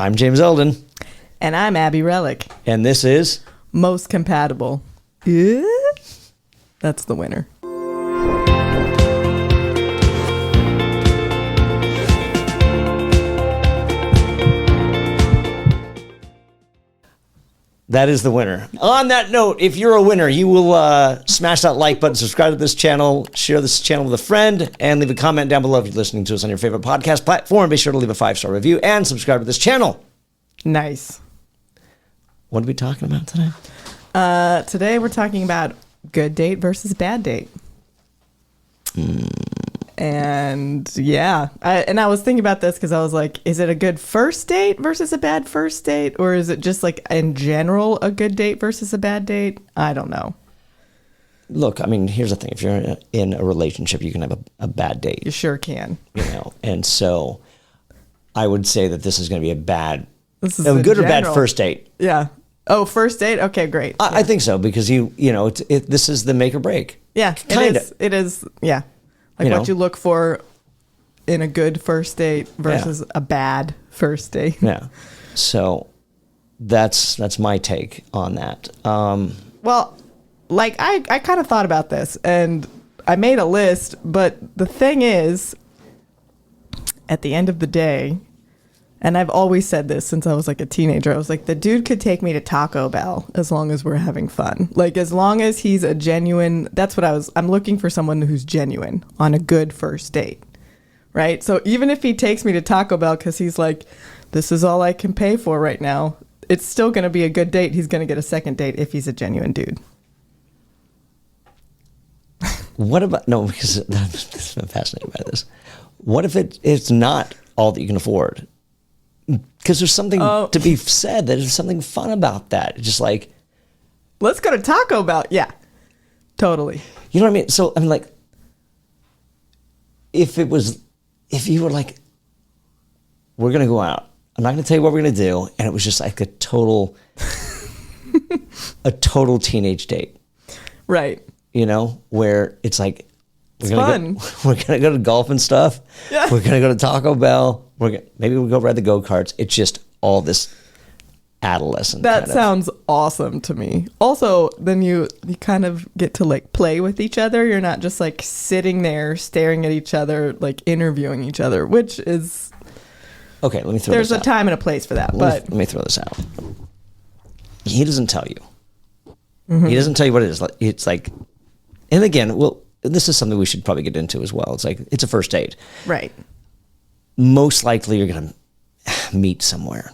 I'm James Elden. And I'm Abby Relic. And this is... Most Compatible. That's the winner. That is the winner. On that note, if you're a winner, you will smash that like button, subscribe to this channel, share this channel with a friend, and leave a comment down below if you're listening to us on your favorite podcast platform. Be sure to leave a 5-star review and subscribe to this channel. Nice. What are we talking about today? Today we're talking about good date versus bad date. And yeah, I was thinking about this because I was like, is it a good first date versus a bad first date? Or is it just like in general a good date versus a bad date? I don't know. Look, I mean, here's the thing. If you're in a relationship, you can have a bad date. You sure can. You know, and so I would say that this is going to be a This is good general. or bad first date. Yeah. Oh, first date? Okay, great. I think so, because you know, this is the make or break. Yeah, Kinda. It is, yeah. Like You know. what you look for in a good first date versus a bad first date. Yeah. So that's my take on that. Well, like I kind of thought about this and I made a list, but the thing is, at the end of the day, and I've always said this since I was like a teenager, I was like, the dude could take me to Taco Bell as long as we're having fun. Like, as long as he's a genuine, I'm looking for someone who's genuine on a good first date, right? So even if he takes me to Taco Bell because he's like, this is all I can pay for right now, it's still going to be a good date. He's going to get a second date if he's a genuine dude. What about, no, because I'm fascinated by this. What if it's not all that you can afford? Because there's something to be said, that there's something fun about that. It's just like, let's go to Taco Bell. Yeah, totally. You know what I mean? So, I mean, like, if you were like, we're going to go out, I'm not going to tell you what we're going to do. And it was just like a total teenage date. Right. You know, where it's like, It's fun. We're going to go to golf and stuff. Yeah. We're going to go to Taco Bell. Maybe we'll go ride the go-karts. It's just all this adolescent. That sounds awesome to me. Also, then you kind of get to like play with each other. You're not just like sitting there staring at each other, like interviewing each other, which is... Okay, let me throw this out. There's a time and a place for that, Let me throw this out. He doesn't tell you. Mm-hmm. He doesn't tell you what it is. It's like... And again, well, this is something we should probably get into as well. It's like, it's a first date. Right. Most likely you're going to meet somewhere.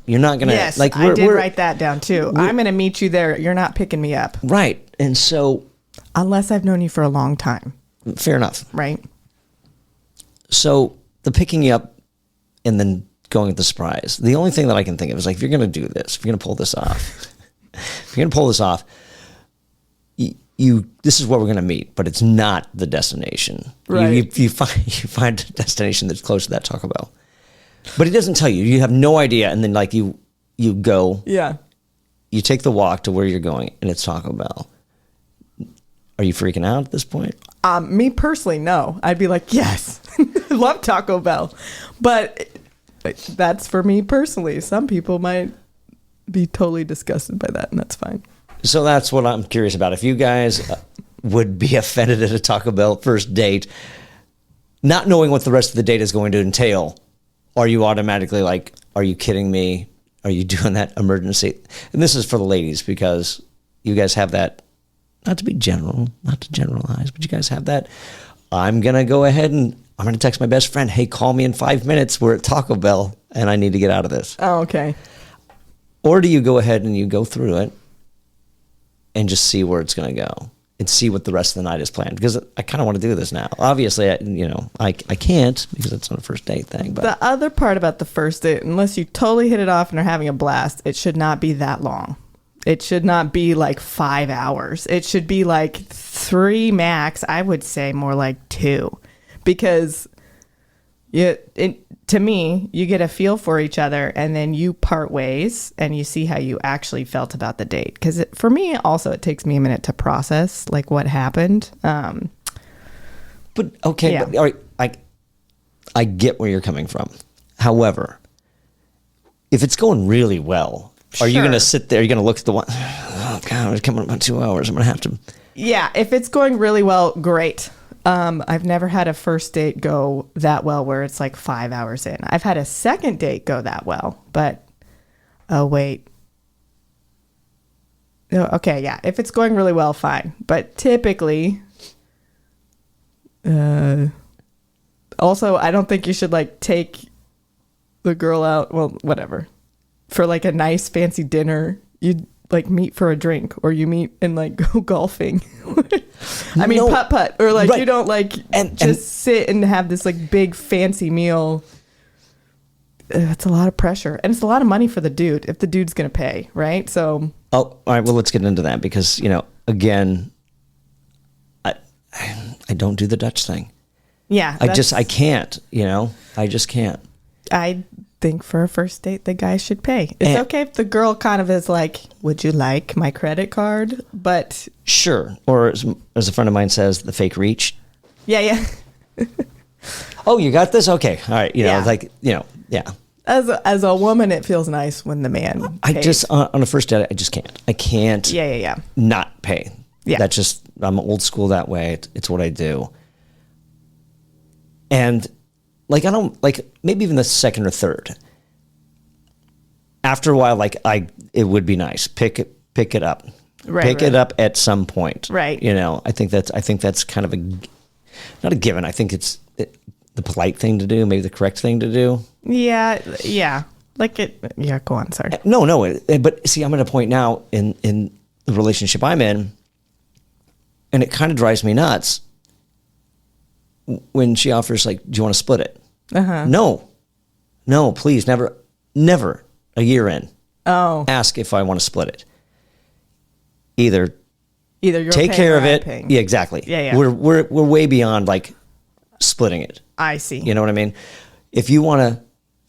You're not going to... Yes, like, I did write that down too. I'm going to meet you there. You're not picking me up. Right. And so... Unless I've known you for a long time. Fair enough. Right. So the picking you up and then going with the surprise. The only thing that I can think of is like, if you're going to do this, if you're going to pull this off, this is where we're going to meet, but it's not the destination. Right. You find a destination that's close to that Taco Bell. But he doesn't tell you. You have no idea. And then like you go. Yeah. You take the walk to where you're going and it's Taco Bell. Are you freaking out at this point? Me personally, no. I'd be like, yes, love Taco Bell. But that's for me personally. Some people might be totally disgusted by that, and that's fine. So that's what I'm curious about. If you guys would be offended at a Taco Bell first date, not knowing what the rest of the date is going to entail, are you automatically like, are you kidding me? Are you doing that emergency? And this is for the ladies, because you guys have that, not to be general, not to generalize, but you guys have that, I'm going to go ahead and I'm going to text my best friend, hey, call me in 5 minutes. We're at Taco Bell and I need to get out of this. Oh, okay. Or do you go ahead and you go through it and just see where it's going to go and see what the rest of the night is planned? Because I kind of want to do this now. Obviously, I can't because it's not a first date thing. But the other part about the first date, unless you totally hit it off and are having a blast, it should not be that long. It should not be like 5 hours. It should be like 3 max. I would say more like 2, because to me, you get a feel for each other and then you part ways and you see how you actually felt about the date. Because for me, also, it takes me a minute to process like what happened. But okay, yeah. but, all right, I get where you're coming from. However, if it's going really well, are you Sure. going to sit there? You're going to look at the one. Oh God, it's coming up on 2 hours. I'm going to have to. Yeah, if it's going really well, great. I've never had a first date go that well where it's like 5 hours in. I've had a second date go that well, but oh wait. No, okay, yeah. If it's going really well, fine. But typically, also, I don't think you should like take the girl out. Well, whatever. For like a nice fancy dinner, you like meet for a drink, or you meet and like go golfing. I mean, No. putt, or like Right. you don't like just sit and have this like big fancy meal. It's a lot of pressure, and it's a lot of money for the dude if the dude's gonna pay, right? So, Oh, all right. Well, let's get into that because again, I don't do the Dutch thing. yeah, I can't. I just can't. I think for a first date, the guy should pay. It's okay if the girl kind of is like, "Would you like my credit card?" But Sure. Or as a friend of mine says, the fake reach. yeah. Oh, you got this? Okay. All right. Yeah. Yeah. As a woman, it feels nice when the man I pays. just, on a first date, I just can't. I can't Yeah. not pay. Yeah. That's just, I'm old school that way. It's what I do. And like, I don't, like, maybe even the second or third. After a while, like, it would be nice. Pick it up. Right, Pick right. it up at some point. Right. I think that's kind of not a given. I think it's the polite thing to do, maybe the correct thing to do. Yeah. Like it. Yeah. Go on. Sorry. No. But see, I'm at a point now in the relationship I'm in, and it kind of drives me nuts when she offers, like, do you want to split it? No, please, never a year in. Oh. Ask if I want to split it. Either Either you're take paying care or of I'm it. paying. Yeah, exactly. Yeah. We're way beyond like splitting it. I see. You know what I mean? If you want to,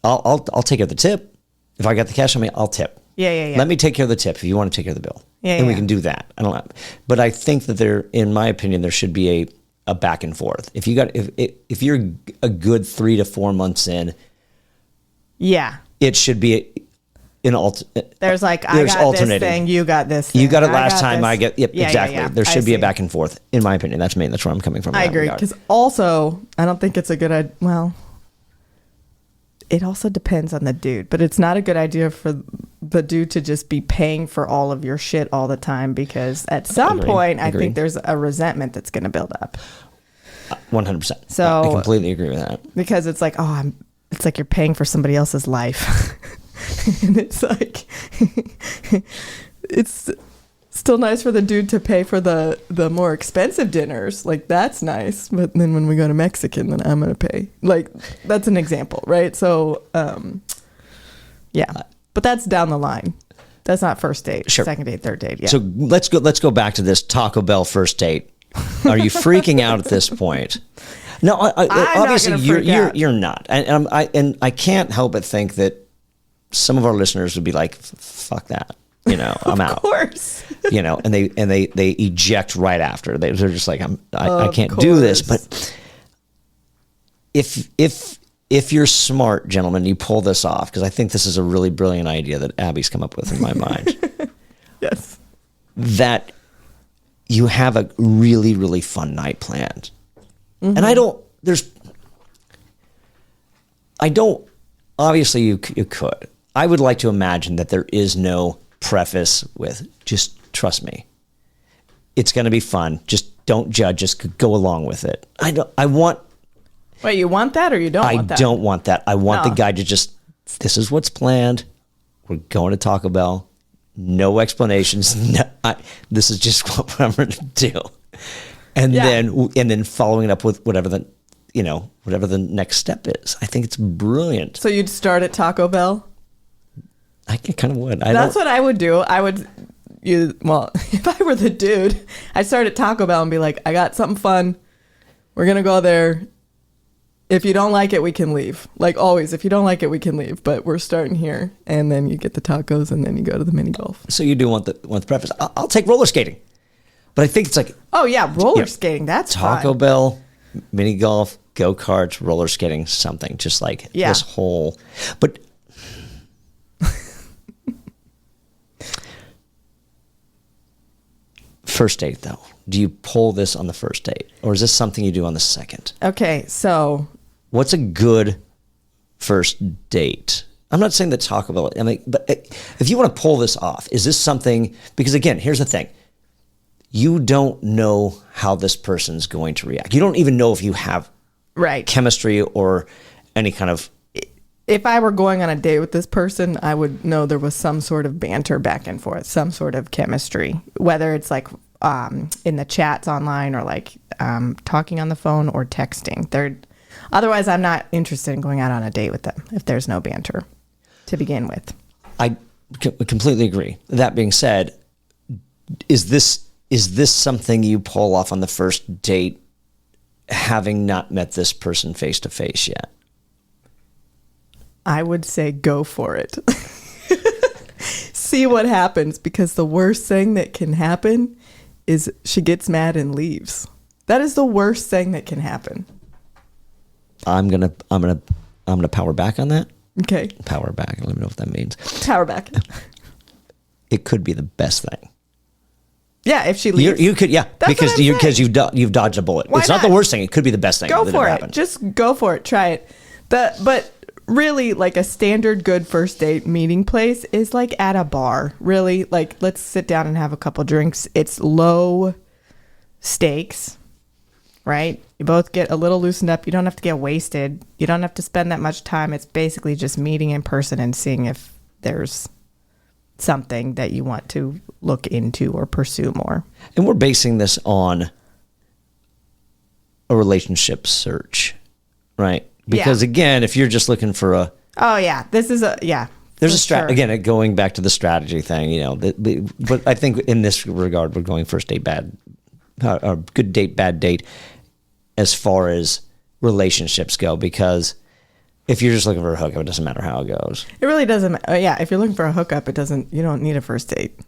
I'll take care of the tip. If I got the cash on me, I'll tip. Yeah. Let me take care of the tip if you want to take care of the bill. Yeah, and we yeah. can do that. I don't know. But I think that in my opinion, there should be a back and forth. If you're a good 3 to 4 months in, Yeah. it should be There's like, I there's got alternating. this thing, you got this thing. You got it last got time. this. I get. Yep, Yeah, exactly. yeah. There I should be a see. back and forth. In my opinion, that's me. That's where I'm coming from. in I that agree. regard. Because also, I don't think it's a good idea. Well, it also depends on the dude, but it's not a good idea for the dude to just be paying for all of your shit all the time, because at some point, I Agreed. think there's a resentment that's going to build up. 100%. So- I completely agree with that. Because it's like, it's like you're paying for somebody else's life. And it's like, it's still nice for the dude to pay for the more expensive dinners. Like, that's nice. But then when we go to Mexican, then I'm going to pay. Like, that's an example, right? So, yeah. But that's down the line. That's not first date, Sure. second date, third date. Yeah. So let's go back to this Taco Bell first date. Are you freaking out at this point? No, I'm not obviously gonna freak out. you're not, and I can't help but think that some of our listeners would be like, "Fuck that," I'm out. Of course. And they eject right after. They're just like, I can't do this. course. But if you're smart, gentlemen, you pull this off, because I think this is a really brilliant idea that Abby's come up with in my mind. Yes. That you have a really, really fun night planned. Mm-hmm. And obviously you could. I would like to imagine that there is no preface with, just trust me. It's going to be fun. Just don't judge. Just go along with it. Wait, you want that or you don't want that? I don't want that. I want No. the guy to just, this is what's planned. We're going to Taco Bell. No explanations. This is just what I'm going to do. And Yeah. then following it up with whatever the next step is. I think it's brilliant. So you'd start at Taco Bell? I kind of would. That's what I would do. If I were the dude, I'd start at Taco Bell and be like, I got something fun. We're going to go there. If you don't like it, we can leave. Like always, if you don't like it, we can leave. But we're starting here. And then you get the tacos and then you go to the mini golf. So you do want the preface. I'll take roller skating. But I think it's like Oh, yeah. Roller skating. That's Taco fun. Bell, mini golf, go-karts, roller skating, something. Just like Yeah. this whole... But First date, though. Do you pull this on the first date? Or is this something you do on the second? Okay, so... What's a good first date? I'm not saying that Taco Bell... I mean, but if you want to pull this off, is this something... Because, again, here's the thing. You don't know how this person's going to react. You don't even know if you have chemistry or any kind of... If I were going on a date with this person, I would know there was some sort of banter back and forth, some sort of chemistry, whether it's like in the chats online or like talking on the phone or texting. Otherwise, I'm not interested in going out on a date with them if there's no banter to begin with. I completely agree. That being said, is this something you pull off on the first date, having not met this person face to face yet? I would say go for it. See what happens, because the worst thing that can happen is she gets mad and leaves. That is the worst thing that can happen. I'm gonna power back on that. Okay. Power back. I don't even know what that means. Power back. It could be the best thing. Yeah, if she leaves. You could, yeah, That's because you've dodged a bullet. Why it's not the worst thing. It could be the best thing. Go that for ever it. happened. Just go for it. Try it. But really, like a standard good first date meeting place is like at a bar. Really, like let's sit down and have a couple drinks. It's low stakes, right? You both get a little loosened up. You don't have to get wasted. You don't have to spend that much time. It's basically just meeting in person and seeing if there's something that you want to look into or pursue more. And we're basing this on a relationship search, right? Because again, if you're just looking for a... Oh, yeah. This is a... Yeah. There's a strategy. Again, going back to the strategy thing, you know, but I think in this regard, we're going first date, good date, bad date, as far as relationships go, because if you're just looking for a hookup, it doesn't matter how it goes. It really doesn't. Yeah, if you're looking for a hookup, you don't need a first date.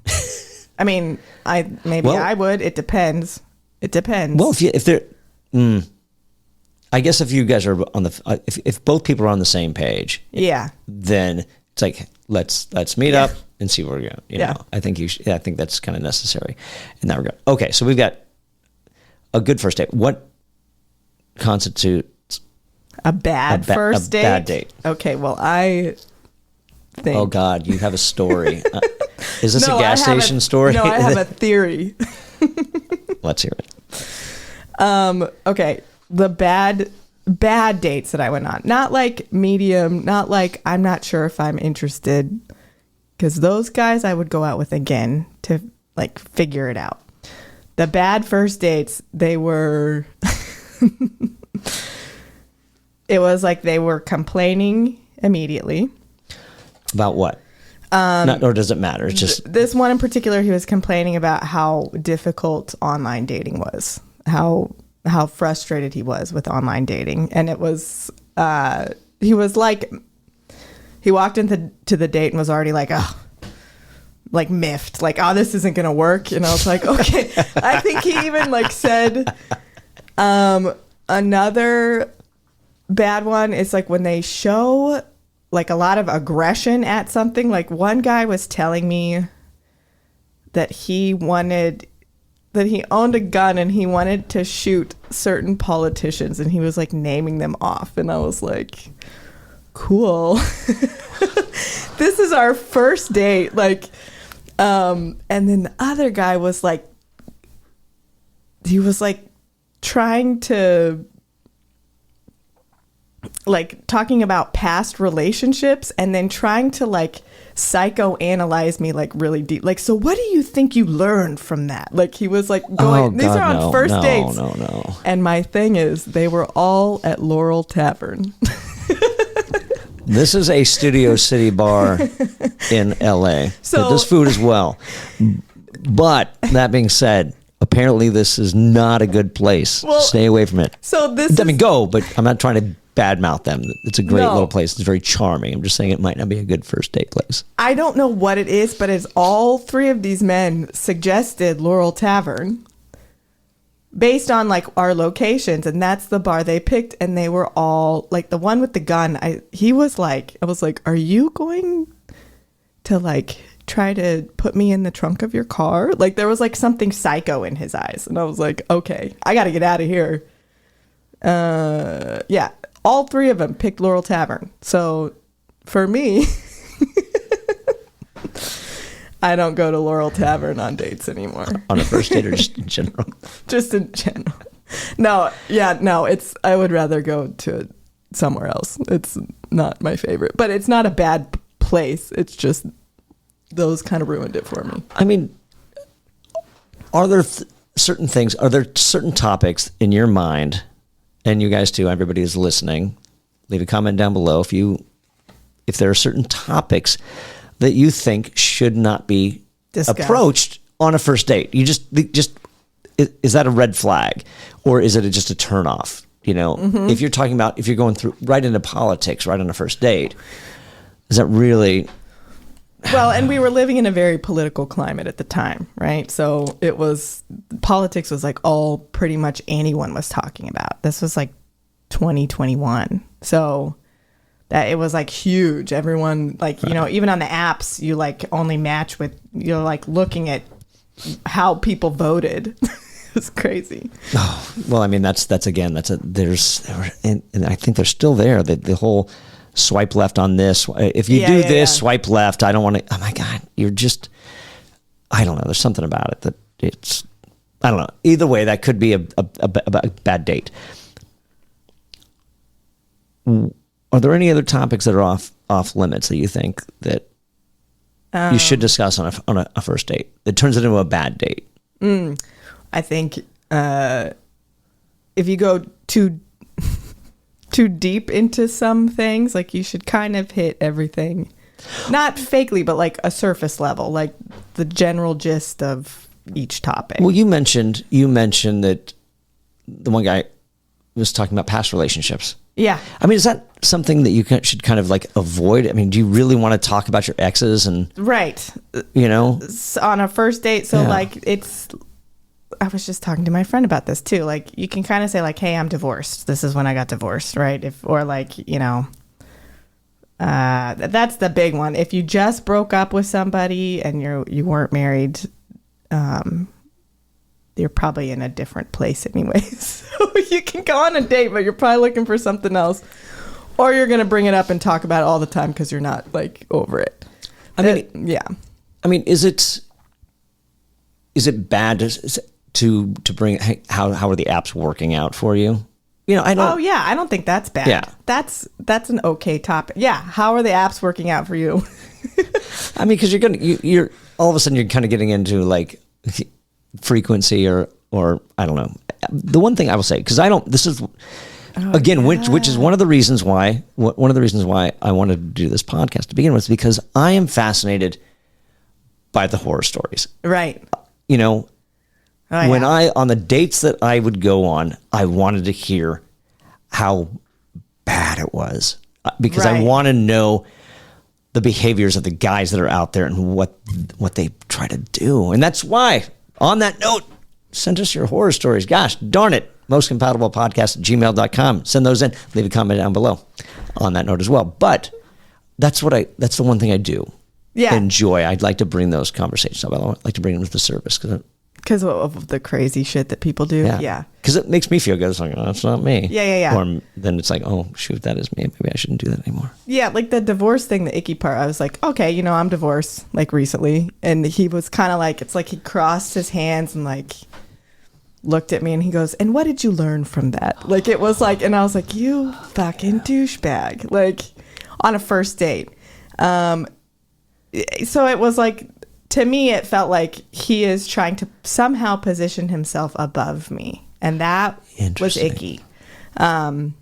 I mean, I would. It depends. It depends. Well, if they're, I guess if you guys are on the, if both people are on the same page, yeah, then it's like let's meet up and see where we're going. You know, I think I think that's kind of necessary in that regard. Okay, so we've got a good first date. What constitutes a bad first date? Bad date. Okay, well, I think. Oh God, you have a story. Is this a gas station story? No, I have a theory. Let's hear it. Okay, the bad dates that I went on, not like medium, not like I'm not sure if I'm interested, because those guys I would go out with again to like figure it out. The bad first dates, they were. It was like they were complaining immediately. About what? Or does it matter? It's just this one in particular. He was complaining about how difficult online dating was, how frustrated he was with online dating, and it was he was like, he walked into the date and was already like, oh, like miffed, like, oh, this isn't gonna work. And I was like, okay. I think he even like said another bad one is like when they show like a lot of aggression at something. Like one guy was telling me that he owned a gun and he wanted to shoot certain politicians, and he was like naming them off, and I was like, cool. This is our first date. Like and then the other guy was like, he was like trying to like talking about past relationships and then trying to like psychoanalyze me like really deep. Like, so what do you think you learned from that? Like he was like going, these are on first dates. No. And my thing is, they were all at Laurel Tavern. This is a Studio City bar in LA. So this food as well. But that being said, apparently this is not a good place. Well, stay away from it. So go, but I'm not trying to badmouth them. It's a great little place. It's very charming. I'm just saying it might not be a good first date place. I don't know what it is, but it's all three of these men suggested Laurel Tavern based on like our locations, and that's the bar they picked. And they were all like, the one with the gun, I was like, are you going to like try to put me in the trunk of your car? Like, there was like something psycho in his eyes. And I was like, okay, I got to get out of here. Yeah, all three of them picked Laurel Tavern. So for me, I don't go to Laurel Tavern on dates anymore. On a first date or just in general? Just in general. No, I would rather go to somewhere else. It's not my favorite, but it's not a bad place. It's just those kind of ruined it for me. I mean, are there certain things, are there certain topics in your mind, and you guys too, everybody is listening, leave a comment down below if there are certain topics that you think should not be approached on a first date. You just is that a red flag, or is it just a turnoff? You know, if you're talking about, if you're going through right into politics right on a first date, is that really? Well, and we were living in a very political climate at the time, right? So politics was like all pretty much anyone was talking about. This was like 2021. So that it was like huge. Everyone, like, you know, even on the apps, you like only match with, you're like looking at how people voted. It's crazy. Oh, well, I mean, and I think they're still there. The whole swipe left on this. If you do this, swipe left. I don't want to. Oh my God, you're just. I don't know. There's something about it that it's. I don't know. Either way, that could be a bad date. Are there any other topics that are off limits that you think that you should discuss on a first date that turns it into a bad date? I think if you go too deep into some things, like you should kind of hit everything, not fakely, but like a surface level, like the general gist of each topic. Well, you mentioned that the one guy was talking about past relationships. Yeah. I mean, is that something that you should kind of like avoid? I mean, do you really want to talk about your exes and right? You know, on a first date. So like I was just talking to my friend about this too. Like, you can kind of say like, hey, I'm divorced. This is when I got divorced, right? Or like, you know, that's the big one. If you just broke up with somebody and you weren't married, you're probably in a different place anyways. So you can go on a date, but you're probably looking for something else, or you're going to bring it up and talk about it all the time because you're not like over it. I mean, is it bad to bring, hey, how are the apps working out for you? You know, I don't think that's bad. Yeah. That's an okay topic. Yeah. How are the apps working out for you? I mean, because you're all of a sudden you're kind of getting into like frequency or I don't know. The one thing I will say, because which is one of the reasons why I wanted to do this podcast to begin with, because I am fascinated by the horror stories. Right. You know, on the dates that I would go on, I wanted to hear how bad it was, because I want to know the behaviors of the guys that are out there and what they try to do. And that's why, on that note, send us your horror stories. Gosh darn it. mostcompatiblepodcast@gmail.com. Send those in. Leave a comment down below on that note as well. But that's the one thing I do enjoy. I'd like to bring those conversations up. I'd like to bring them to the surface because of the crazy shit that people do. Yeah. Because it makes me feel good. It's like, oh, that's not me. Yeah. Or then it's like, oh, shoot, that is me. Maybe I shouldn't do that anymore. Yeah, like the divorce thing, the icky part. I was like, okay, you know, I'm divorced like recently. And he was kind of like, it's like he crossed his hands and like looked at me and he goes, and what did you learn from that? Like, it was like, and I was like, you fucking douchebag. Like, on a first date. So it was like, to me, it felt like he is trying to somehow position himself above me. And that was icky. So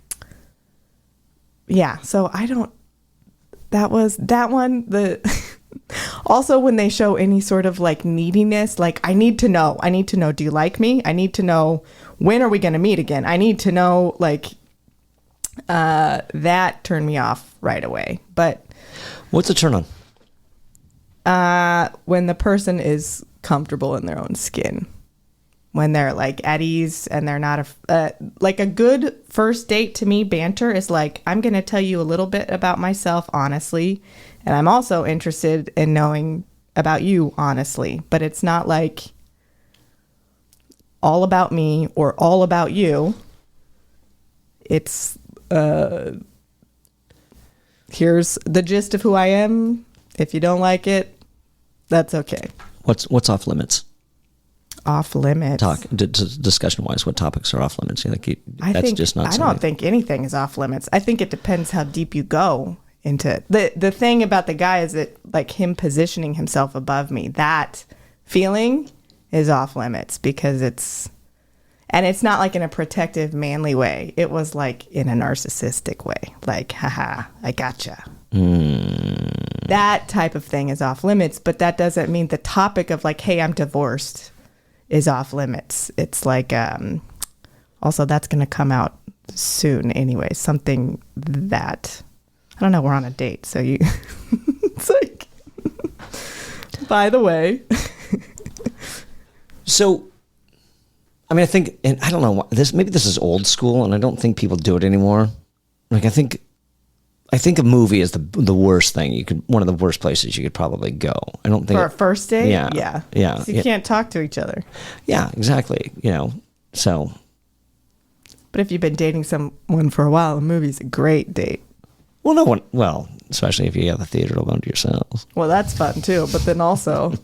that one, also when they show any sort of like neediness, like I need to know, do you like me? I need to know, when are we going to meet again? I need to know, like, that turned me off right away. But what's a turn on? When the person is comfortable in their own skin, when they're like at ease and they're not like a good first date to me, banter is like, I'm going to tell you a little bit about myself honestly. And I'm also interested in knowing about you, honestly, but it's not like all about me or all about you. It's here's the gist of who I am. If you don't like it, that's okay. What's off limits? Off limits. Discussion wise, what topics are off limits? I don't think anything is off limits. I think it depends how deep you go into it. The thing about the guy is that like him positioning himself above me, that feeling is off limits because it's not like in a protective, manly way. It was like in a narcissistic way. Like, haha, I gotcha. That type of thing is off limits, but that doesn't mean the topic of like, hey, I'm divorced is off limits. It's like, also that's going to come out soon anyway. Something that, I don't know, we're on a date. So you, it's like, by the way. So, I mean, I think, and I don't know, maybe this is old school and I don't think people do it anymore. Like, I think a movie is the worst thing one of the worst places you could probably go. I don't think for a first date. Yeah. So you can't talk to each other. Yeah, exactly. So. But if you've been dating someone for a while, a movie's a great date. Well, especially if you have the theater alone to yourselves. Well, that's fun too. But then also,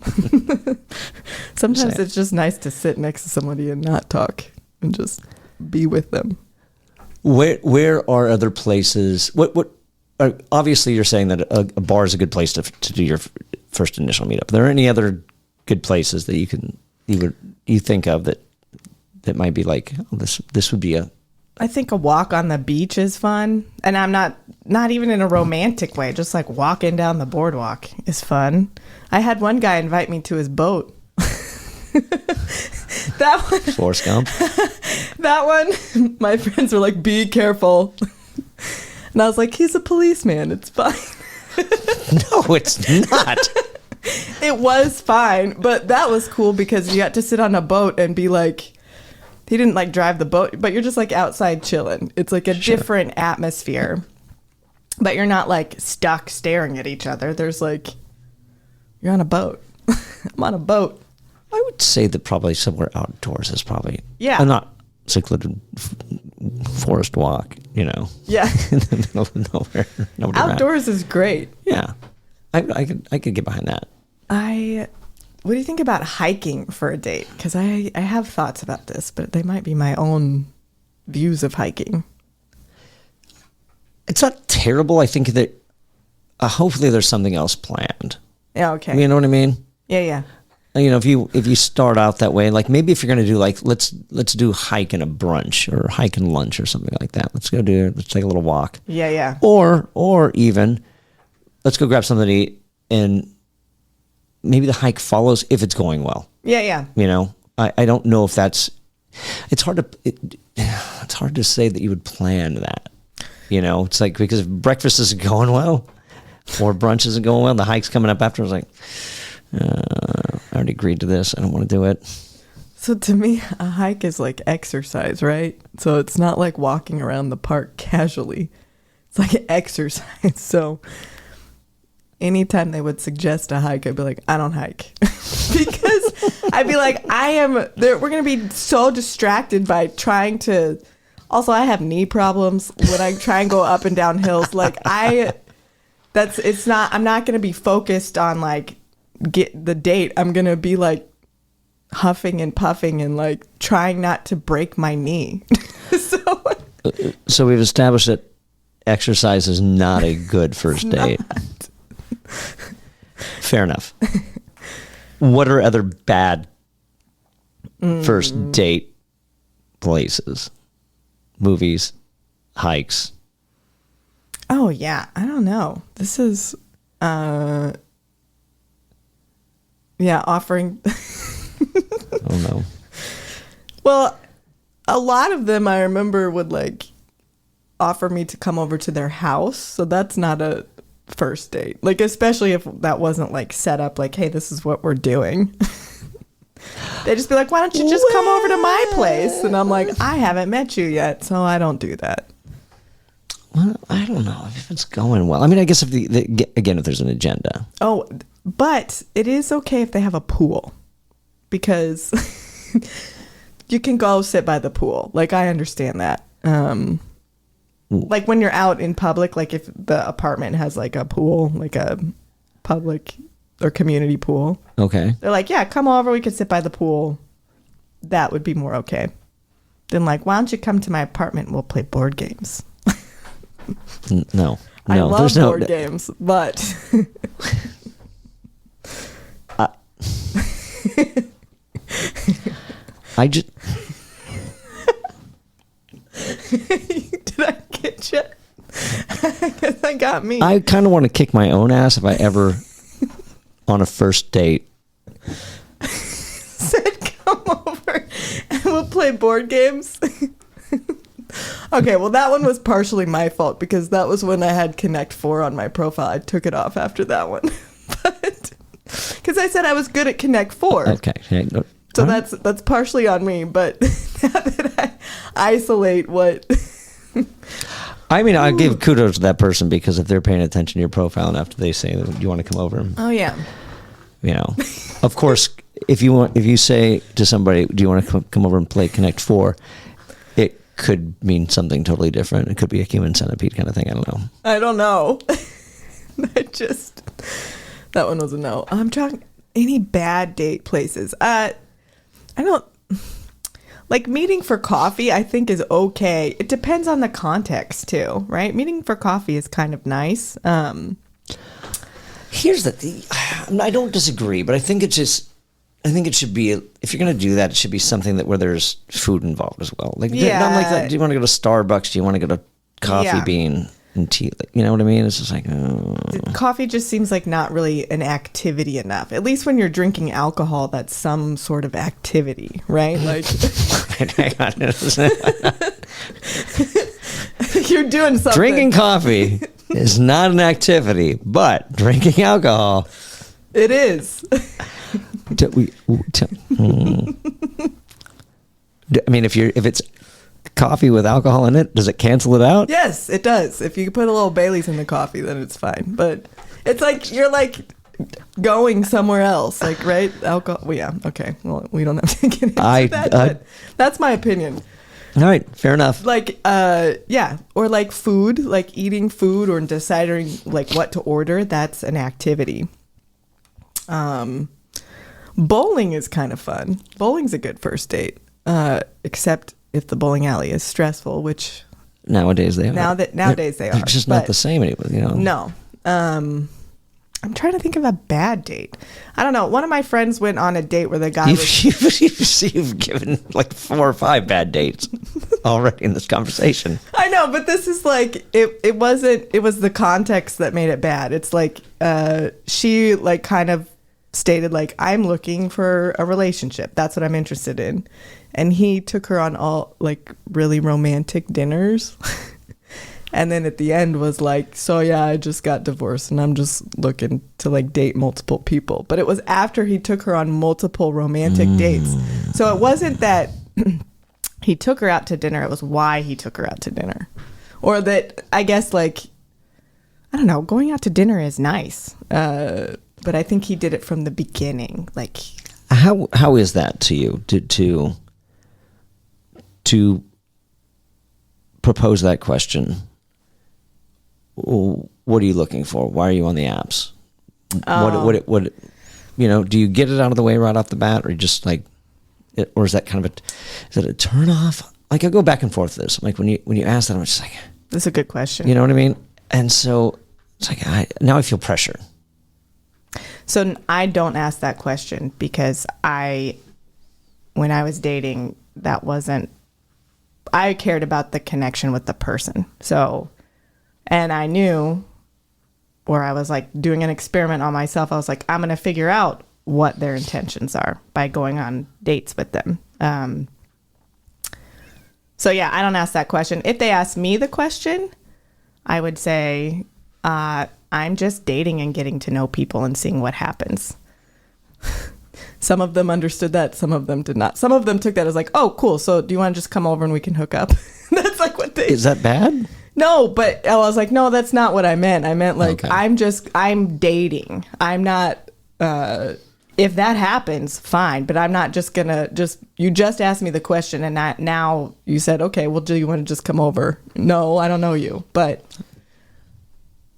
sometimes it's just nice to sit next to somebody and not talk and just be with them. Where are other places? What? Obviously, you're saying that a bar is a good place to do your first initial meetup. Are there any other good places that you think of that might be like, oh, this would be a. I think a walk on the beach is fun, and I'm not even in a romantic way. Just like walking down the boardwalk is fun. I had one guy invite me to his boat. That one, Forrest Gump. That one, my friends were like, "Be careful," and I was like, "He's a policeman. It's fine." No, it's not. It was fine, but that was cool because you got to sit on a boat and be like. He didn't like drive the boat, but you're just like outside chilling. It's like a different atmosphere, but you're not like stuck staring at each other. There's like, you're on a boat. I'm on a boat. I would say that probably somewhere outdoors is probably, yeah. Not secluded forest walk, Yeah. in the middle of nowhere. Outdoors is great. Yeah. I could get behind that. What do you think about hiking for a date? Because I have thoughts about this, but they might be my own views of hiking. It's not terrible. I think that hopefully there's something else planned. Yeah, okay. You know what I mean? Yeah. If you start out that way, like maybe if you're going to do like, let's do hike and a brunch or hike and lunch or something like that. Let's take a little walk. Yeah. Or even let's go grab something to eat and maybe the hike follows if it's going well. Yeah. I don't know if it's hard to say that you would plan that. It's like, because if breakfast isn't going well or brunch isn't going well, the hike's coming up after. I was like, I already agreed to this. I don't want to do it. So to me, a hike is like exercise, right? So it's not like walking around the park casually. It's like exercise. So anytime they would suggest a hike, I'd be like, I don't hike. Because I'd be like, we're going to be so distracted by trying to, also I have knee problems when I try and go up and down hills. Like I'm not going to be focused on like get the date. I'm going to be like huffing and puffing and like trying not to break my knee. So we've established that exercise is not a good first date. Fair enough. What are other bad first date places? Movies, hikes. Oh yeah, I don't know. This is offering Oh no. Well, a lot of them I remember would like offer me to come over to their house, so that's not a first date, like especially if that wasn't like set up like, hey, this is what we're doing. They just be like, why don't you just come over to my place? And I'm like, I haven't met you yet, so I don't do that. Well, I don't know if it's going well. I mean, I guess if if there's an agenda. Oh, But it is okay if they have a pool, because you can go sit by the pool. Like, I understand that. Like when you're out in public, like if the apartment has like a pool, like a public or community pool. Okay. They're like, yeah, come over. We could sit by the pool. That would be more okay. Then like, why don't you come to my apartment and we'll play board games? No. I love board games, but I just... Did I get you? I guess I got me. I kind of want to kick my own ass if I ever, on a first date, said come over and we'll play board games. Okay, well that one was partially my fault because that was when I had Connect 4 on my profile. I took it off after that one. But because I said I was good at Connect 4. Okay. So that's partially on me, but now that I isolate what... I mean, I give kudos to that person, because if they're paying attention to your profile and after they say that you want to come over, Oh, yeah. you know, of course, if you say to somebody, do you want to come over and play Connect 4, it could mean something totally different. It could be a human centipede kind of thing. I don't know. I don't know. That one was a no. I'm trying any bad date places. I don't... Like, meeting for coffee, I think, is okay. It depends on the context, too, right? Meeting for coffee is kind of nice. Here's the thing. I don't disagree, but I think it should be, if you're going to do that, it should be something where there's food involved as well. Like, not like that. Do you want to go to Starbucks? Do you want to go to Coffee Bean and tea? You know what I mean? It's just like, Coffee just seems like not really an activity enough. At least when you're drinking alcohol, that's some sort of activity, right? Like, you're doing something. Drinking coffee is not an activity, but drinking alcohol, it is. I mean, if it's coffee with alcohol in it, does it cancel it out? Yes, it does. If you put a little Baileys in the coffee, then it's fine. But it's like you're like going somewhere else, like, right? Alcohol. Well, yeah. Okay. Well, we don't have to get into that. But that's my opinion. All right, fair enough. Like, yeah, or like food, like eating food or deciding like what to order. That's an activity. Bowling is kind of fun. Bowling's a good first date, except if the bowling alley is stressful, which nowadays they are. Nowadays they are. They're just not the same anymore, you know. No. I'm trying to think of a bad date. I don't know. One of my friends went on a date where the guy You've given like 4 or 5 bad dates already in this conversation. I know, but this is like, it was the context that made it bad. It's like, she like kind of stated like, I'm looking for a relationship. That's what I'm interested in. And he took her on all like really romantic dinners. And then at the end was like, so yeah, I just got divorced and I'm just looking to like date multiple people. But it was after he took her on multiple romantic dates. So it wasn't that he took her out to dinner. It was why he took her out to dinner. Or that, I guess, like, I don't know, going out to dinner is nice. But I think he did it from the beginning. Like, how is that to you to propose that question? What are you looking for? Why are you on the apps? What you know, do you get it out of the way right off the bat, or you just like, or is that kind of is it a turn off? Like, I go back and forth with this. Like when you ask that, I'm just like, that's a good question. You know what I mean? And so it's like, now I feel pressure. So I don't ask that question because when I was dating, I cared about the connection with the person. So, and I knew, or I was like doing an experiment on myself. I was like, I'm going to figure out what their intentions are by going on dates with them. So yeah, I don't ask that question. If they ask me the question, I would say, I'm just dating and getting to know people and seeing what happens. Some of them understood that. Some of them did not. Some of them took that as like, oh, cool. So do you want to just come over and we can hook up? That's like what they... Is that bad? No, but I was like, no, that's not what I meant. I meant like, okay. I'm dating. I'm not if that happens, fine. But I'm not just gonna you just asked me the question, and now you said, okay, well, do you want to just come over? No, I don't know you, but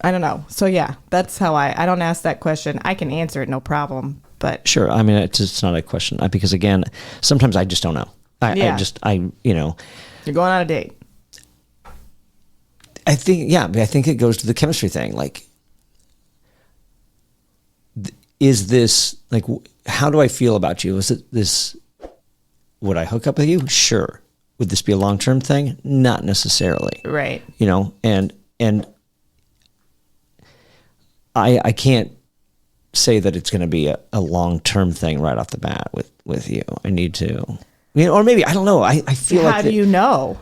I don't know. So yeah, that's how I don't ask that question. I can answer it, no problem. But sure, I mean, it's not a question because again, sometimes I just don't know. I you're going on a date. I think it goes to the chemistry thing. Like, is this like, how do I feel about you? Is it this, would I hook up with you? Sure. Would this be a long-term thing? Not necessarily. Right. And I can't say that it's going to be a long-term thing right off the bat with you. I need to, or maybe, I don't know. I feel like. How do you know?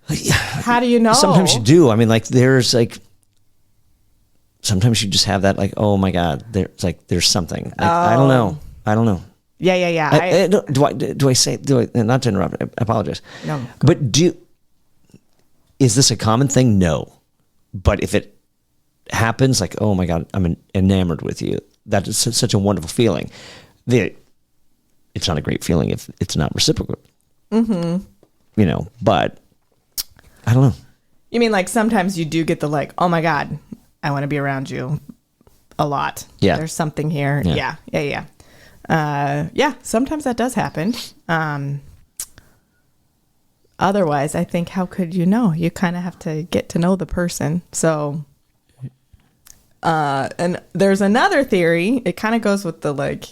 How do you know? Sometimes you do. I mean, like there's like, sometimes you just have that like, oh my God, there's something. Like, I don't know. Yeah. Do I say, not to interrupt, I apologize. No. But is this a common thing? No. But if it happens, like, oh my God, I'm enamored with you. That is such a wonderful feeling. It's not a great feeling if it's not reciprocal. Mm-hmm. But I don't know. You mean like sometimes you do get the like, oh my God, I want to be around you a lot. Yeah. There's something here. Yeah. Sometimes that does happen. Otherwise, I think, how could you know? You kind of have to get to know the person. So, and there's another theory. It kind of goes with the like,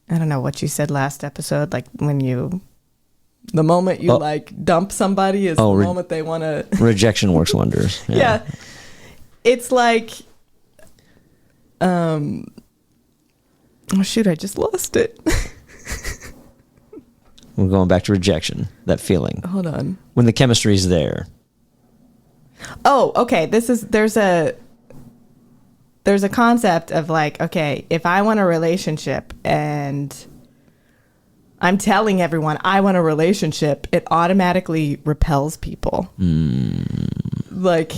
I don't know what you said last episode. Like the moment you like dump somebody is the moment they want to. Rejection works wonders. Yeah. It's like, oh shoot, I just lost it. We're going back to rejection, that feeling. Hold on. When the chemistry is there. Oh, okay. There's a concept of like, okay, if I want a relationship and I'm telling everyone I want a relationship, it automatically repels people. Like,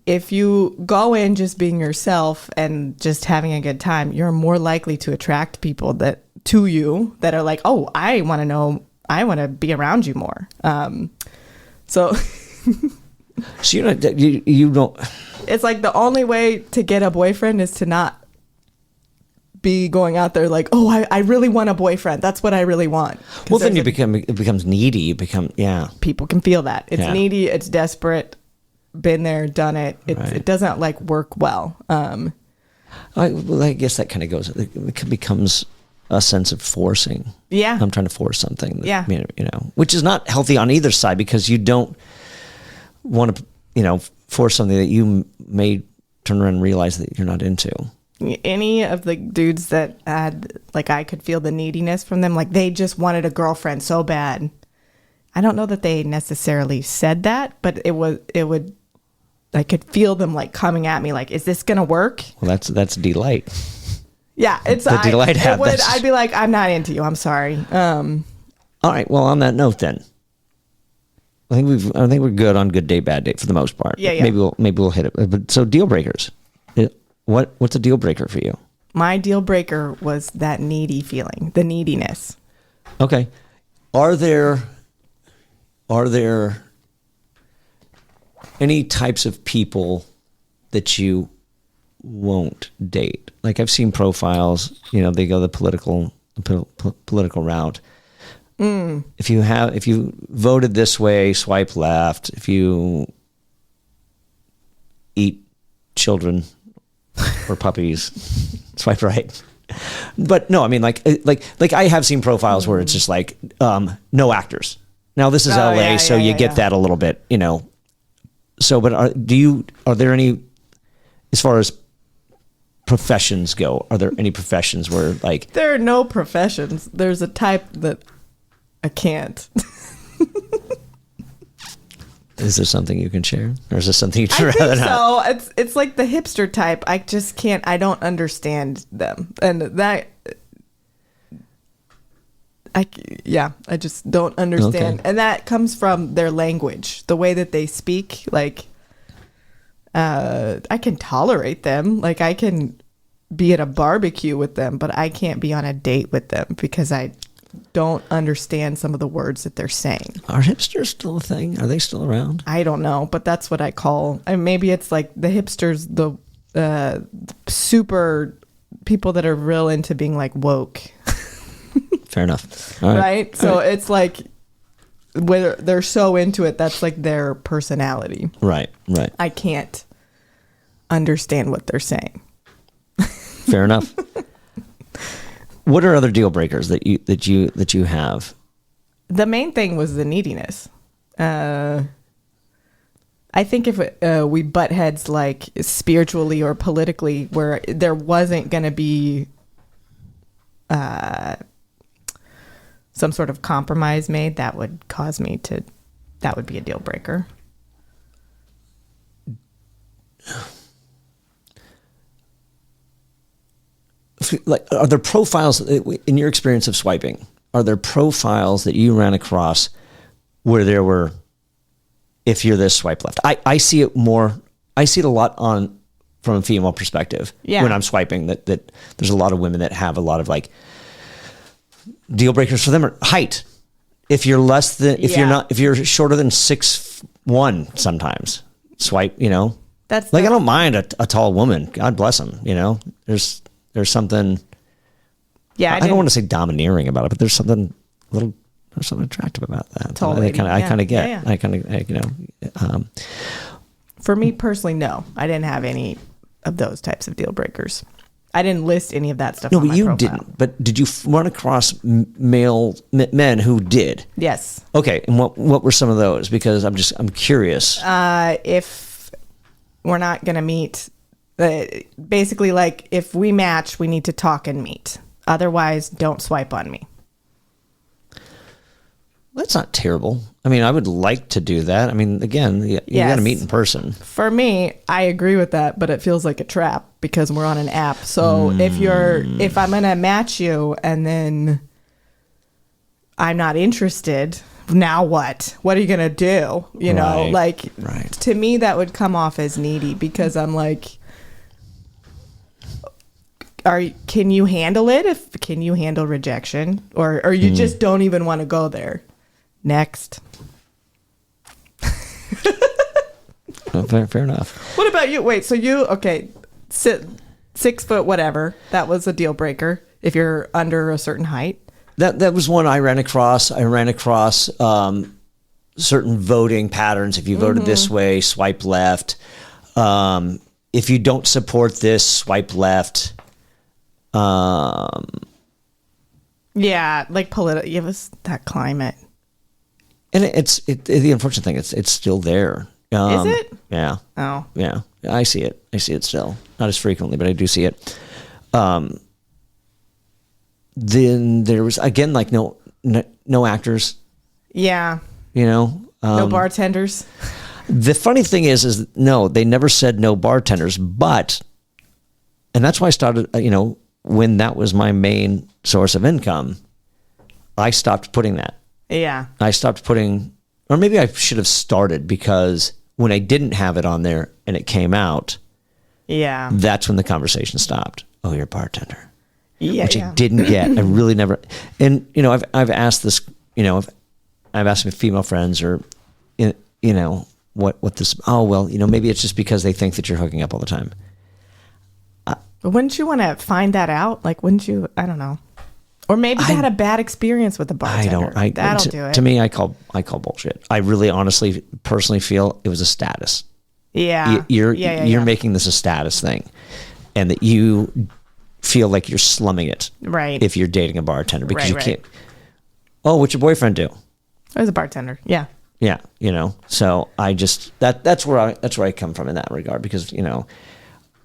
if you go in just being yourself and just having a good time, you're more likely to attract people to you that are like, oh, I want to be around you more. So you don't. It's like the only way to get a boyfriend is to not be going out there like, oh, I really want a boyfriend. That's what I really want. Well, then it becomes needy. People can feel that. It's needy. It's desperate. Been there, done it. It doesn't like work well. I guess that kind of goes. It becomes a sense of forcing. Yeah, I'm trying to force something. Which is not healthy on either side because you don't want to, force something that you may turn around and realize that you're not into. Any of the dudes that had like, I could feel the neediness from them. Like they just wanted a girlfriend so bad. I don't know that they necessarily said that, but it would. I could feel them like coming at me like, is this going to work? Well, that's delight. Yeah, it's the delight. I'd be like, I'm not into you. I'm sorry. All right. Well, on that note, then, I think we're good on good day, bad day for the most part. Yeah. Maybe we'll hit it. But so deal breakers. What's a deal breaker for you? My deal breaker was that needy feeling, the neediness. Okay. Are there any types of people that you won't date? Like I've seen profiles, they go the political route. If you voted this way, swipe left. If you eat children or puppies, swipe right. But no, I mean like I have seen profiles where it's just like no actors. Now this is LA, so you get that a little bit, So, but are there any, as far as professions go, are there any professions where like... There are no professions. There's a type that I can't. Is there something you can share? Or is this something you'd rather not? So it's like the hipster type. I just can't, I don't understand them. And that... I just don't understand. Okay. And that comes from their language, the way that they speak. Like, I can tolerate them. Like, I can be at a barbecue with them, but I can't be on a date with them because I don't understand some of the words that they're saying. Are hipsters still a thing? Are they still around? I don't know, but that's what I call. And maybe it's like the hipsters, the super people that are real into being like woke. Fair enough. All right? So it's like whether they're so into it, that's like their personality. Right. I can't understand what they're saying. Fair enough. What are other deal breakers that you have? The main thing was the neediness. I think if we butt heads like spiritually or politically, where there wasn't going to be some sort of compromise made, that would be a deal breaker. Like, are there profiles in your experience of swiping? Are there profiles that you ran across where there were, if you're this, swipe left? I see it more. I see it a lot from a female perspective. Yeah. When I'm swiping, that there's a lot of women that have a lot of like deal breakers for them are height. If you're less than, if you're shorter than 6'1", sometimes swipe. That's like I don't mind a tall woman. God bless them. There's something. Yeah, I don't want to say domineering about it, but there's something attractive about that. I kind of get. Yeah. For me personally, no, I didn't have any of those types of deal breakers. I didn't list any of that stuff. No, on but my you profile. didn't. But did you run across men who did? Yes. Okay, and what were some of those? Because I'm curious. If we're not gonna meet. Basically, like, if we match, we need to talk and meet. Otherwise, don't swipe on me. That's not terrible. I mean, I would like to do that. I mean, again, you got to meet in person. For me, I agree with that, but it feels like a trap because we're on an app. So if I'm going to match you and then I'm not interested, now what? What are you going to do? Right. To me, that would come off as needy because I'm like, can you handle it? Can you handle rejection? Or you just don't even want to go there? Next. Fair enough. What about you? Wait, so okay, 6 foot whatever. That was a deal breaker if you're under a certain height. That was one I ran across. I ran across certain voting patterns. If you voted this way, swipe left. If you don't support this, swipe left. Yeah, like political. Give us that climate. And the unfortunate thing, it's still there. Is it? Yeah. Oh. Yeah. I see it. I see it still. Not as frequently, but I do see it. Then there was, again, like no actors. Yeah. No bartenders. The funny thing is no, they never said no bartenders, and that's why I started, when that was my main source of income, I stopped putting that. Yeah. I stopped putting, or maybe I should have started, because when I didn't have it on there and it came out, yeah, that's when the conversation stopped. Oh, you're a bartender. Yeah. Which I didn't get. I really never, and I've asked this, I've asked my female friends or, what this, oh, well, maybe it's just because they think that you're hooking up all the time. Wouldn't you want to find that out? Like, wouldn't you? I don't know. Or maybe they had a bad experience with the bartender. That'll do it. To me, I call bullshit. I really, honestly, personally feel it was a status. Yeah. You're making this a status thing, and that you feel like you're slumming it. Right. If you're dating a bartender, because you can't. Oh, what's your boyfriend do? I was a bartender. Yeah. Yeah. So I just that's where I come from in that regard, because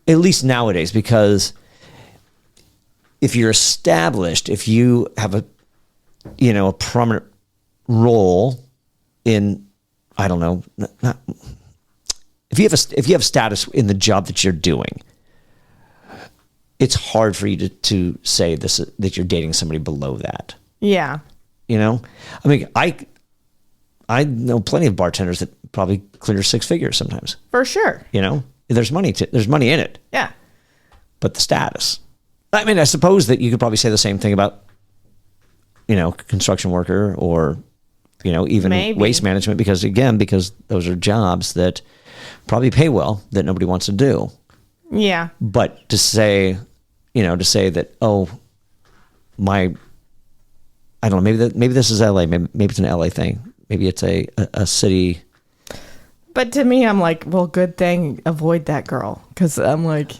at least nowadays, because if you're established, if you have a prominent role in, I don't know, not if you have status in the job that you're doing, it's hard for you to say that you're dating somebody below that. Yeah. I mean, I know plenty of bartenders that probably clear 6 figures sometimes. For sure. There's money in it. Yeah. but the status. I mean, I suppose that you could probably say the same thing about, construction worker or, even Maybe. waste management, because those are jobs that probably pay well that nobody wants to do. Yeah. But to say that, I don't know, maybe this is LA, maybe it's an LA thing. Maybe it's a city. But to me, I'm like, well, good thing, avoid that girl. Because I'm like,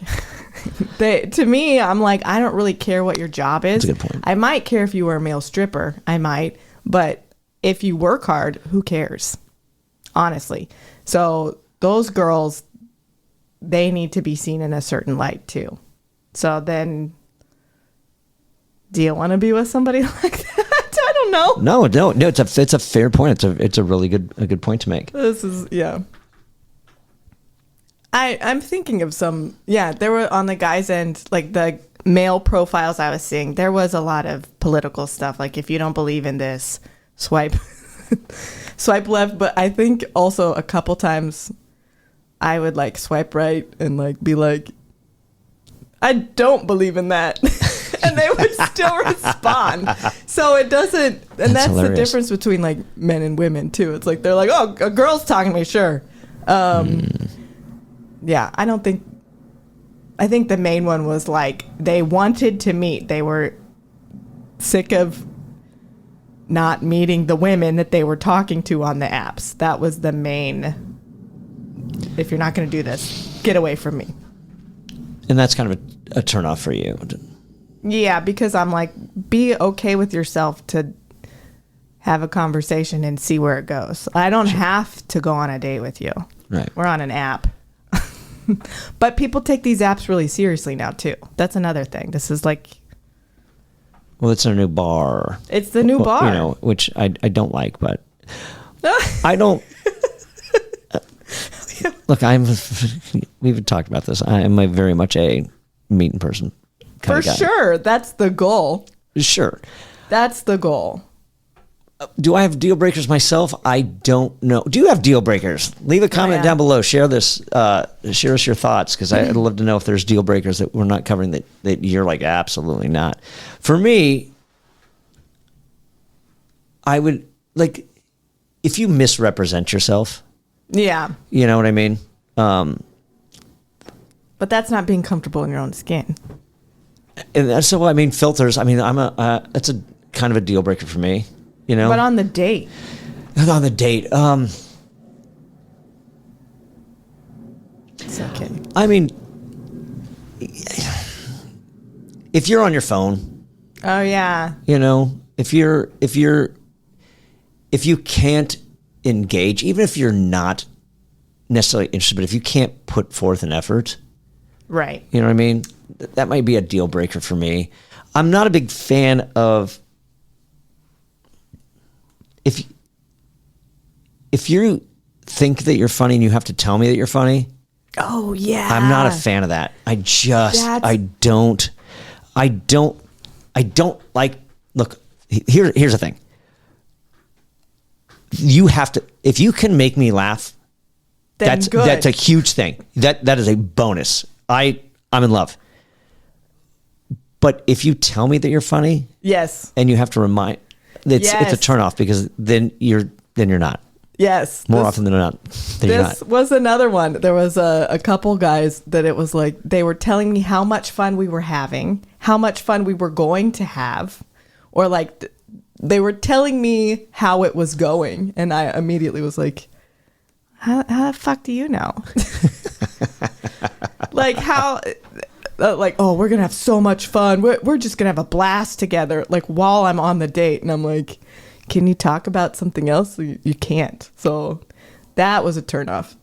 to me, I'm like, I don't really care what your job is. That's a good point. I might care if you were a male stripper. I might. But if you work hard, who cares? Honestly. So those girls, they need to be seen in a certain light too. So then, do you want to be with somebody like that? I don't know. No. It's a fair point. It's a really good point to make. This is, yeah. I'm thinking of some, there were on the guys' end, like the male profiles I was seeing, there was a lot of political stuff. Like, if you don't believe in this, swipe left. But I think also a couple times I would like swipe right and like be like, I don't believe in that. And they would still respond. So it doesn't, and that's hilarious. the difference between like men and women too. It's like, they're like, oh, a girl's talking to me, sure. Yeah, I think the main one was like, they wanted to meet. They were sick of not meeting the women that they were talking to on the apps. That was the main, if you're not going to do this, get away from me. And that's kind of a turnoff for you. Yeah, because I'm like, be okay with yourself to have a conversation and see where it goes. I don't have to go on a date with you. Right. We're on an app. But people take these apps really seriously now too. That's another thing. This is like, well, it's a new bar. it's the new bar. Which I don't like, but I don't. Look, we've talked about this. I am very much a meet in person kind For of guy. sure. That's the goal. Sure. That's the goal. Do I have deal breakers myself? I don't know. Do you have deal breakers? Leave a comment down below. Share this. Share us your thoughts, because I'd love to know if there's deal breakers that we're not covering that you're like, absolutely not. For me, I would like, if you misrepresent yourself. Yeah. You know what I mean? But that's not being comfortable in your own skin. And that's, so I mean, filters. I mean, that's a kind of a deal breaker for me. But on the date. On the date. It's okay. I mean, if you're on your phone. Oh yeah. If you can't engage, even if you're not necessarily interested, but if you can't put forth an effort. Right. You know what I mean? That might be a deal breaker for me. I'm not a big fan of if you think that you're funny and you have to tell me that you're funny. Oh yeah. I'm not a fan of that. I don't like, look, here's the thing. You have to, if you can make me laugh, that's a huge thing. That is a bonus. I'm in love. But if you tell me that you're funny, yes, and you have to remind, it's a turnoff, because then you're not. Yes. More often than not. This was another one. There was a couple guys that it was like, they were telling me how much fun we were having, how much fun we were going to have, or like they were telling me how it was going, and I immediately was like, how the fuck do you know? Like how, like, oh, we're gonna have so much fun. We're just gonna have a blast together. Like while I'm on the date, and I'm like, can you talk about something else? You can't. So that was a turnoff.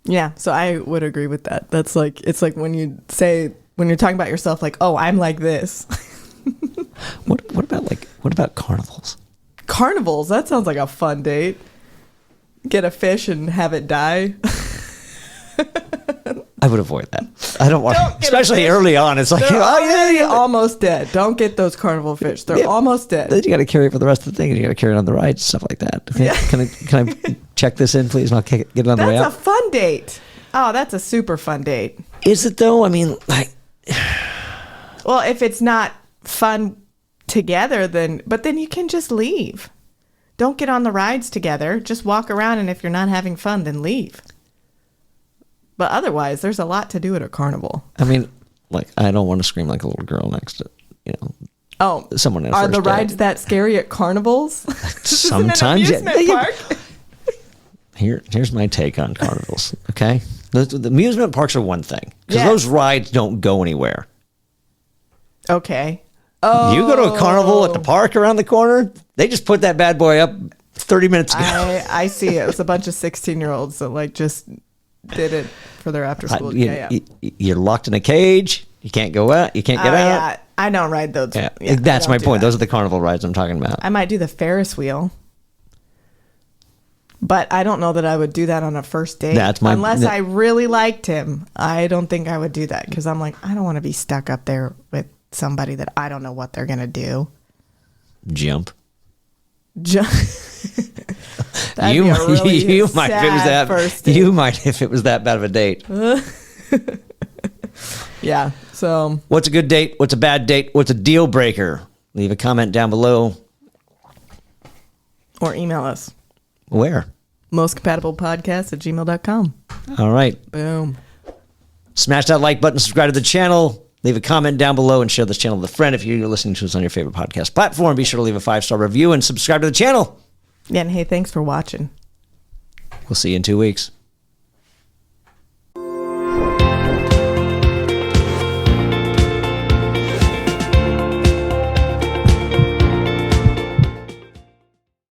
Yeah, so I would agree with that. That's like, it's like when you're talking about yourself, like, oh, I'm like this. What about carnivals? Carnivals? That sounds like a fun date. Get a fish and have it die. I would avoid that. I don't want, especially early on. It's like, almost dead. Don't get those carnival fish. They're almost dead. Then you got to carry it for the rest of the thing, and you got to carry it on the ride, stuff like that. Can I check this in, please? And I'll get it on the way out. That's a fun date. Oh, that's a super fun date. Is it though? I mean, like, Well, if it's not fun together, then you can just leave. Don't get on the rides together. Just walk around, and if you're not having fun, then leave. But otherwise, there's a lot to do at a carnival. I mean, like, I don't want to scream like a little girl next to, someone else. Are the rides that scary at carnivals? Sometimes, this is an amusement park. Here's my take on carnivals. Okay, the amusement parks are one thing because those rides don't go anywhere. Okay. Oh, you go to a carnival at the park around the corner. They just put that bad boy up 30 minutes ago. I see it. It was a bunch of 16-year-olds that like just did it for their after school. You're locked in a cage. You can't go out. You can't get out. Yeah, I don't ride those. Yeah, that's my point. Those are the carnival rides I'm talking about. I might do the Ferris wheel. But I don't know that I would do that on a first date. Unless I really liked him. I don't think I would do that because I'm like, I don't want to be stuck up there with somebody that I don't know what they're going to do. Jump. You might if it was that bad of a date. Yeah. So what's a good date? What's a bad date? What's a deal breaker? Leave a comment down below. Or email us. Where? mostcompatiblepodcast@gmail.com. All right. Boom. Smash that like button, subscribe to the channel, leave a comment down below, and share this channel with a friend. If you're listening to us on your favorite podcast platform, be sure to leave a 5-star review and subscribe to the channel. Yeah, and hey, thanks for watching. We'll see you in 2 weeks.